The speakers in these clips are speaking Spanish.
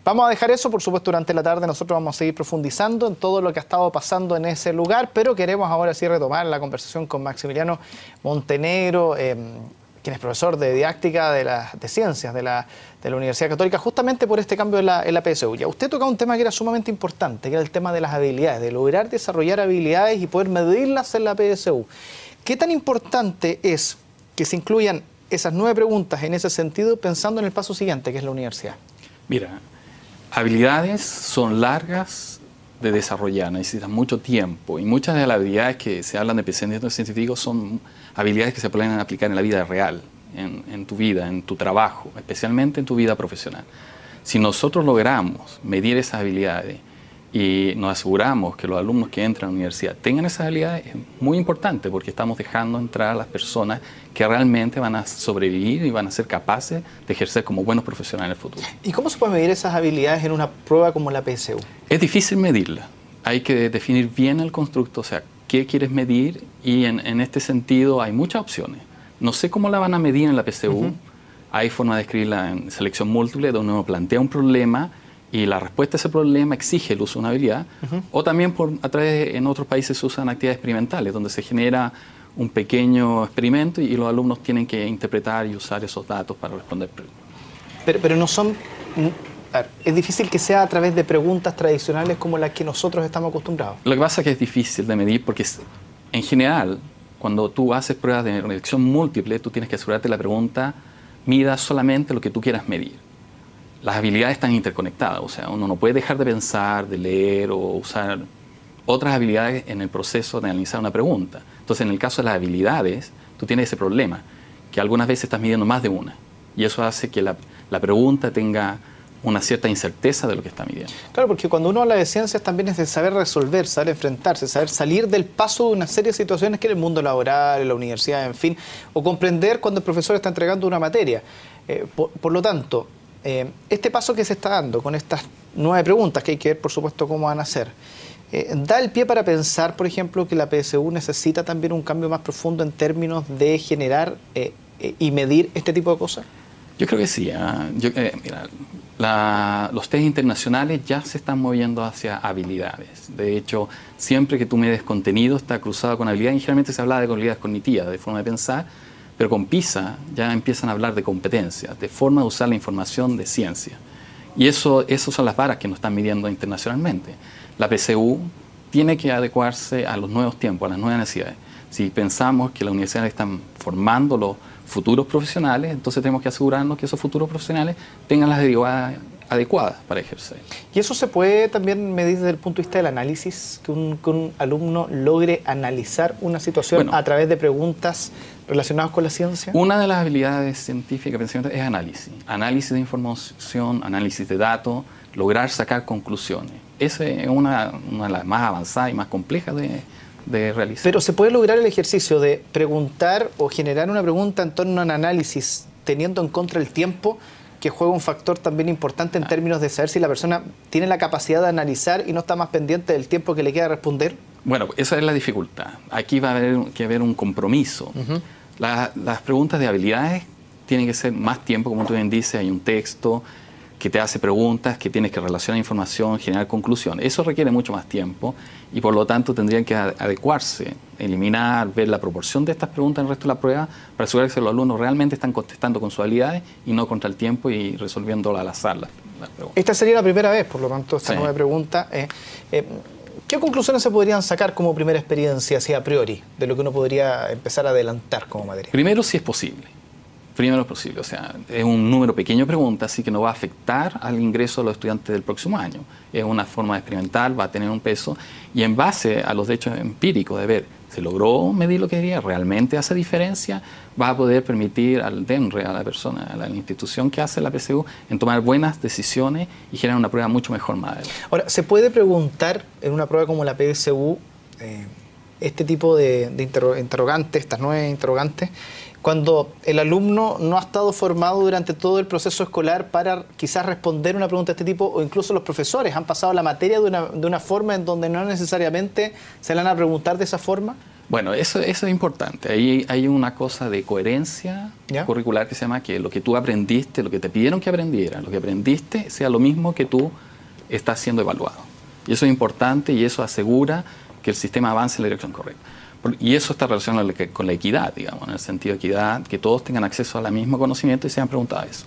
Vamos a dejar eso, por supuesto, durante la tarde nosotros vamos a seguir profundizando en todo lo que ha estado pasando en ese lugar, pero queremos ahora sí retomar la conversación con Maximiliano Montenegro, quien es profesor de didáctica de ciencias de la Universidad Católica, justamente por este cambio en la PSU. Ya usted tocaba un tema que era sumamente importante, que era el tema de las habilidades, de lograr desarrollar habilidades y poder medirlas en la PSU. ¿Qué tan importante es que se incluyan esas 9 preguntas en ese sentido, pensando en el paso siguiente, que es la universidad? Mira, habilidades son largas de desarrollar, necesitan mucho tiempo, y muchas de las habilidades que se hablan de pensamiento científico son habilidades que se pueden aplicar en la vida real, en tu vida, en tu trabajo, especialmente en tu vida profesional. Si nosotros logramos medir esas habilidades y nos aseguramos que los alumnos que entran a la universidad tengan esas habilidades, es muy importante, porque estamos dejando entrar a las personas que realmente van a sobrevivir y van a ser capaces de ejercer como buenos profesionales en el futuro. ¿Y cómo se puede medir esas habilidades en una prueba como la PSU? Es difícil medirla. Hay que definir bien el constructo, o sea, qué quieres medir, y en este sentido hay muchas opciones. No sé cómo la van a medir en la PSU. Hay forma de escribirla en selección múltiple, donde uno plantea un problema y la respuesta a ese problema exige el uso de una habilidad, o también en otros países se usan actividades experimentales, donde se genera un pequeño experimento y los alumnos tienen que interpretar y usar esos datos para responder preguntas. Pero no son... A ver, es difícil que sea a través de preguntas tradicionales como las que nosotros estamos acostumbrados. Lo que pasa es que es difícil de medir porque, en general, cuando tú haces pruebas de elección múltiple, tú tienes que asegurarte que la pregunta mida solamente lo que tú quieras medir. Las habilidades están interconectadas, o sea, uno no puede dejar de pensar, de leer o usar otras habilidades en el proceso de analizar una pregunta. Entonces, en el caso de las habilidades, tú tienes ese problema, que algunas veces estás midiendo más de una, y eso hace que la pregunta tenga una cierta incerteza de lo que está midiendo. Claro, porque cuando uno habla de ciencias también es de saber resolver, saber enfrentarse, saber salir del paso de una serie de situaciones que en el mundo laboral, en la universidad, en fin, o comprender cuando el profesor está entregando una materia. Por lo tanto, este paso que se está dando con estas 9 preguntas, que hay que ver, por supuesto, cómo van a ser, da el pie para pensar, por ejemplo, que la PSU necesita también un cambio más profundo en términos de generar y medir este tipo de cosas. Yo creo que sí. Mira, los test internacionales ya se están moviendo hacia habilidades. De hecho, siempre que tú mides contenido está cruzado con habilidades, y generalmente se habla de habilidades cognitivas, de forma de pensar, pero con PISA ya empiezan a hablar de competencias, de forma de usar la información de ciencia. Y esas son las varas que nos están midiendo internacionalmente. La PSU tiene que adecuarse a los nuevos tiempos, a las nuevas necesidades. Si pensamos que las universidades están formando los futuros profesionales, entonces tenemos que asegurarnos que esos futuros profesionales tengan las habilidades adecuadas para ejercer. ¿Y eso se puede también medir desde el punto de vista del análisis? Que un alumno logre analizar una situación a través de preguntas relacionadas con la ciencia. Una de las habilidades científicas es análisis. Análisis de información, análisis de datos, lograr sacar conclusiones. Esa es una de las más avanzadas y más complejas de realizar. Pero ¿se puede lograr el ejercicio de preguntar o generar una pregunta en torno a un análisis teniendo en contra el tiempo, que juega un factor también importante en términos de saber si la persona tiene la capacidad de analizar y no está más pendiente del tiempo que le queda responder? Bueno, esa es la dificultad. Aquí va a haber que haber un compromiso. Las preguntas de habilidades tienen que ser más tiempo, como tú bien dices, hay un texto que te hace preguntas, que tienes que relacionar información, generar conclusiones. Eso requiere mucho más tiempo y por lo tanto tendrían que adecuarse, eliminar, ver la proporción de estas preguntas en el resto de la prueba para asegurarse que los alumnos realmente están contestando con sus habilidades y no contra el tiempo y resolviendo al azar las preguntas. Esta sería la primera vez, por lo tanto, esta nueva pregunta. ¿Qué conclusiones se podrían sacar como primera experiencia, así a priori, de lo que uno podría empezar a adelantar como materia? Primero, si es posible. Primero es posible, o sea, es un número pequeño de preguntas, así que no va a afectar al ingreso de los estudiantes del próximo año. Es una forma de experimentar, va a tener un peso, y en base a los hechos empíricos de ver, ¿se logró medir lo que quería? ¿Realmente hace diferencia? Va a poder permitir al DENRE, a la persona, a la institución que hace la PSU, en tomar buenas decisiones y generar una prueba mucho mejor más adelante. Ahora, ¿se puede preguntar en una prueba como la PSU este tipo de interrogantes, estas 9 interrogantes, cuando el alumno no ha estado formado durante todo el proceso escolar para quizás responder una pregunta de este tipo, o incluso los profesores han pasado la materia de una forma en donde no necesariamente se le van a preguntar de esa forma? Bueno, eso es importante. Ahí hay una cosa de coherencia ¿Ya? curricular que se llama que lo que tú aprendiste, lo que te pidieron que aprendieras, lo que aprendiste sea lo mismo que tú estás siendo evaluado. Y eso es importante y eso asegura que el sistema avance en la dirección correcta. Y eso está relacionado con la equidad, digamos, en el sentido de equidad, que todos tengan acceso al mismo conocimiento y sean preguntados eso.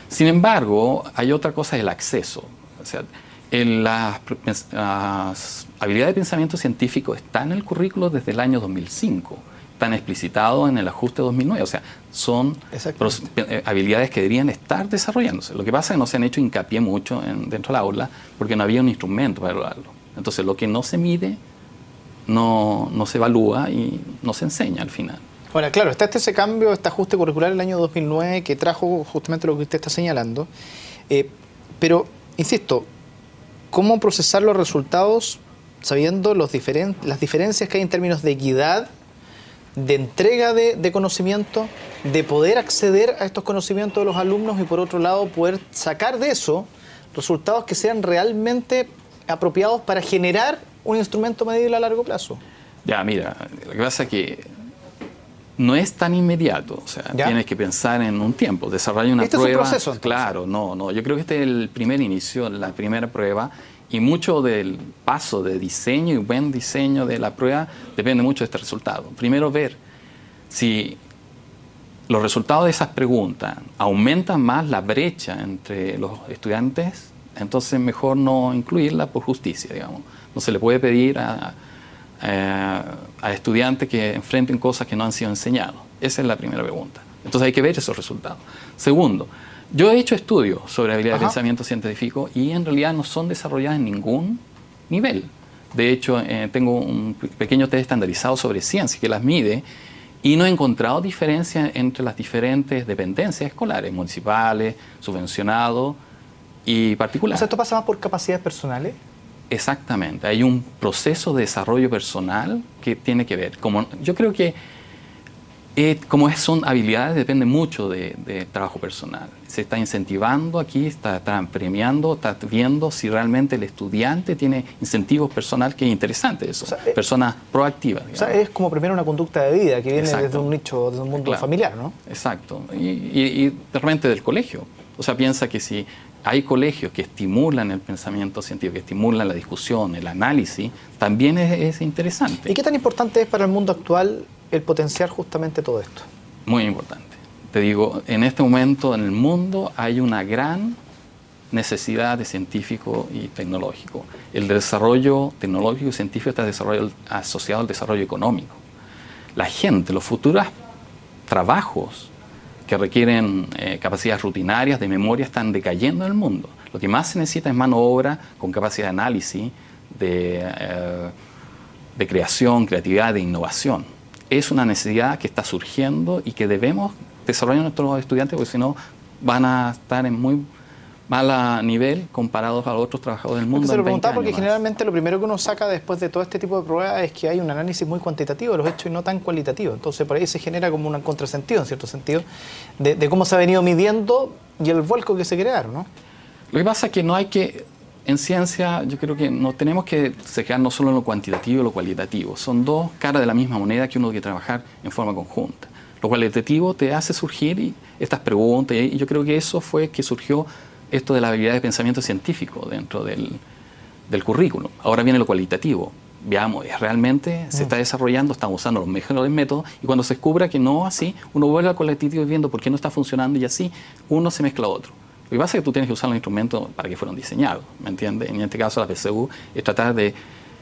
Sin embargo, hay otra cosa, el acceso. O sea, las habilidades de pensamiento científico están en el currículo desde el año 2005. Están explicitados en el ajuste 2009. O sea, son habilidades que deberían estar desarrollándose. Lo que pasa es que no se han hecho hincapié mucho dentro del aula porque no había un instrumento para evaluarlo. Entonces, lo que no se mide no se evalúa y no se enseña al final. Ahora, claro, está ese cambio, este ajuste curricular el año 2009 que trajo justamente lo que usted está señalando. Pero, insisto, ¿cómo procesar los resultados sabiendo las diferencias que hay en términos de equidad, de entrega de conocimiento, de poder acceder a estos conocimientos de los alumnos y por otro lado poder sacar de eso resultados que sean realmente apropiados para generar un instrumento medible a largo plazo? Ya, mira, lo que pasa es que no es tan inmediato, o sea, ¿Ya? tienes que pensar en un tiempo, desarrollar una ¿Este prueba. es un proceso, entonces? Claro, no, yo creo que este es el primer inicio, la primera prueba, y mucho del paso de diseño y buen diseño de la prueba depende mucho de este resultado. Primero ver si los resultados de esas preguntas aumentan más la brecha entre los estudiantes, entonces mejor no incluirla por justicia, digamos. No se le puede pedir a estudiantes que enfrenten cosas que no han sido enseñados. Esa es la primera pregunta. Entonces hay que ver esos resultados. Segundo, yo he hecho estudios sobre habilidad de pensamiento científico y en realidad no son desarrolladas en ningún nivel. De hecho, tengo un pequeño test estandarizado sobre ciencia que las mide y no he encontrado diferencia entre las diferentes dependencias escolares, municipales, subvencionados y particulares. O sea, ¿esto pasa más por capacidades personales? Exactamente, hay un proceso de desarrollo personal que tiene que ver. Yo creo que son habilidades, depende mucho de trabajo personal. Se está incentivando aquí, están premiando, está viendo si realmente el estudiante tiene incentivos personal, que es interesante eso, o sea, personas proactivas. O sea, es como primero una conducta de vida que viene Exacto. desde un nicho, desde un mundo Claro. familiar, ¿no? Exacto, y realmente del colegio. O sea, piensa que si hay colegios que estimulan el pensamiento científico, que estimulan la discusión, el análisis, también es interesante. ¿Y qué tan importante es para el mundo actual el potenciar justamente todo esto? Muy importante. Te digo, en este momento en el mundo hay una gran necesidad de científico y tecnológico. El desarrollo tecnológico y científico está asociado al desarrollo económico. La gente, los futuros trabajos que requieren capacidades rutinarias de memoria están decayendo en el mundo. Lo que más se necesita es mano de obra con capacidad de análisis, de creación, creatividad, de innovación. Es una necesidad que está surgiendo y que debemos desarrollar nuestros estudiantes, porque si no van a estar en muy mal nivel comparados a otros trabajadores del mundo. Se lo preguntaba porque más. generalmente lo primero que uno saca después de todo este tipo de pruebas es que hay un análisis muy cuantitativo de los hechos y no tan cualitativo. Entonces por ahí se genera como un contrasentido, en cierto sentido, de cómo se ha venido midiendo y el vuelco que se crearon, ¿no? Lo que pasa es que no hay que, en ciencia, yo creo que no tenemos que quedarnos solo en lo cuantitativo y lo cualitativo. Son dos caras de la misma moneda que uno tiene que trabajar en forma conjunta. Lo cualitativo te hace surgir estas preguntas y yo creo que eso fue que surgió esto de la habilidad de pensamiento científico dentro del currículum. Ahora viene lo cualitativo. Veamos, realmente se está desarrollando, estamos usando los mejores métodos y cuando se descubra que no así, uno vuelve al cualitativo viendo por qué no está funcionando y así uno se mezcla a otro. Lo que pasa es que tú tienes que usar los instrumentos para que fueron diseñados, ¿me entiendes? En este caso la PSU es tratar de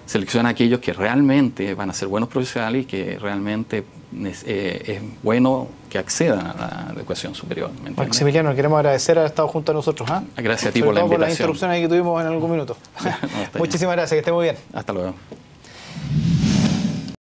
seleccionar a aquellos que realmente van a ser buenos profesionales y que realmente es bueno que accedan a la educación superior. ¿Me entiendes? Maximiliano, queremos agradecer haber estado junto a nosotros. Gracias a ti por por la invitación. las interrupciones que tuvimos en algún minuto. No, Muchísimas gracias, que esté muy bien. Hasta luego.